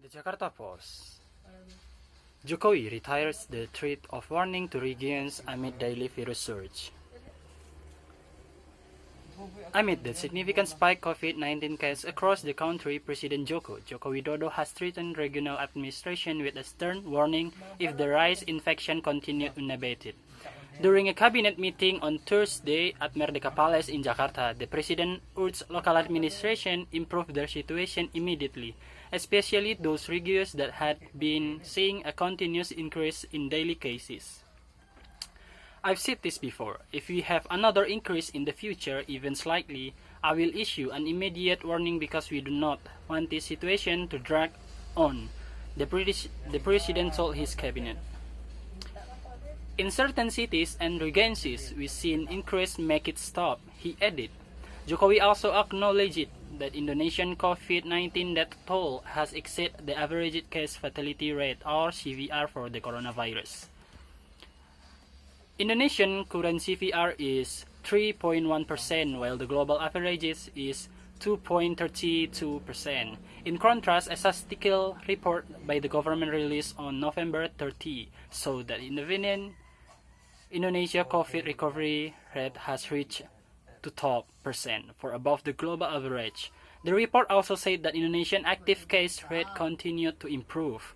The Jakarta Post. Jokowi retires the threat of warning to regions amid daily virus surge. Amid the significant spike COVID-19 cases across the country, President Joko Widodo has threatened regional administration with a stern warning if the rise in infection continued unabated. During a cabinet meeting on Thursday at Merdeka Palace in Jakarta, the president urged local administration improve their situation immediately, especially those regions that had been seeing a continuous increase in daily cases. I've said this before, if we have another increase in the future, even slightly, I will issue an immediate warning because we do not want this situation to drag on, the president told his cabinet. In certain cities and regencies, we see an increase, make it stop, he added. Jokowi also acknowledged that Indonesian COVID-19 death toll has exceeded the average case fatality rate or CVR for the coronavirus. Indonesian current CVR is 3.1%, while the global average is 2.32%. In contrast, a statistical report by the government released on November 30 showed that Indonesia COVID recovery rate has reached to top percent, for above the global average. The report also said that Indonesian active case rate continued to improve.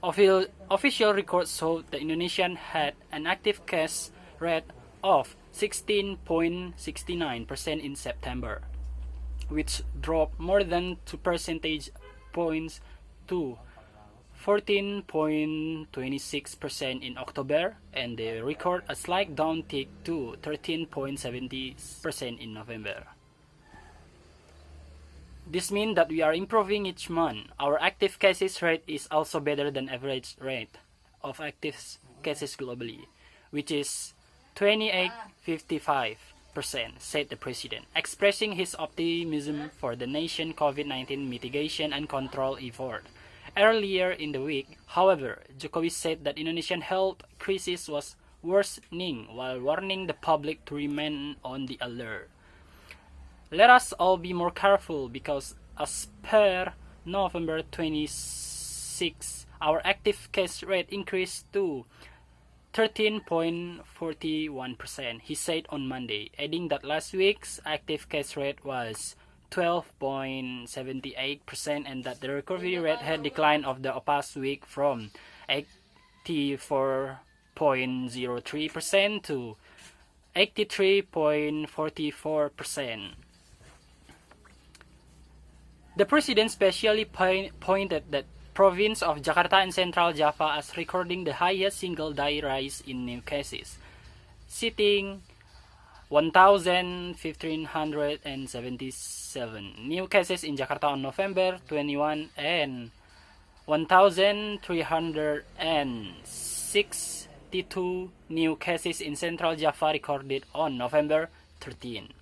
Official records showed that Indonesia had an active case rate of 16.69% in September, which dropped more than 2 percentage points to 14.26% in October, and they record a slight downtick to 13.70% in November. This means that we are improving each month. Our active cases rate is also better than average rate of active cases globally, which is 28.55%, said the president, expressing his optimism for the nation's COVID-19 mitigation and control effort. Earlier in the week, however, Jokowi said that Indonesian health crisis was worsening while warning the public to remain on the alert. Let us all be more careful because as per November 26, our active case rate increased to 13.41%, he said on Monday, adding that last week's active case rate was 12.78% and that the recovery rate had declined of the past week from 84.03% to 83.44%. The president specially pointed that province of Jakarta and Central Java as recording the highest single-day rise in new cases, citing 1,577 new cases in Jakarta on November 21 and 1,362 new cases in Central Java recorded on November 13.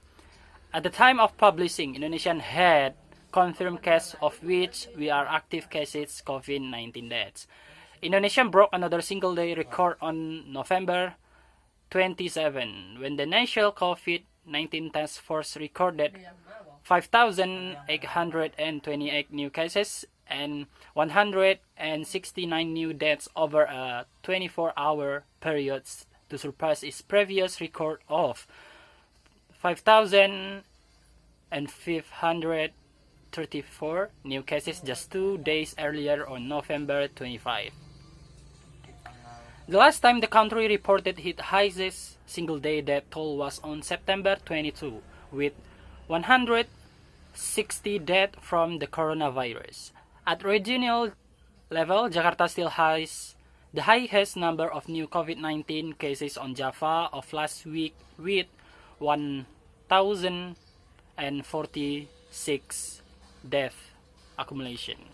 At the time of publishing, Indonesia had confirmed cases of which we are active cases COVID-19 deaths. Indonesia broke another single-day record on November 27, when the National COVID-19 Task Force recorded 5,828 new cases and 169 new deaths over a 24-hour period to surpass its previous record of 5,534 new cases just 2 days earlier on November 25. The last time the country reported its highest single-day death toll was on September 22, with 160 deaths from the coronavirus. At regional level, Jakarta still has the highest number of new COVID-19 cases on Java of last week with 1,046 death accumulation.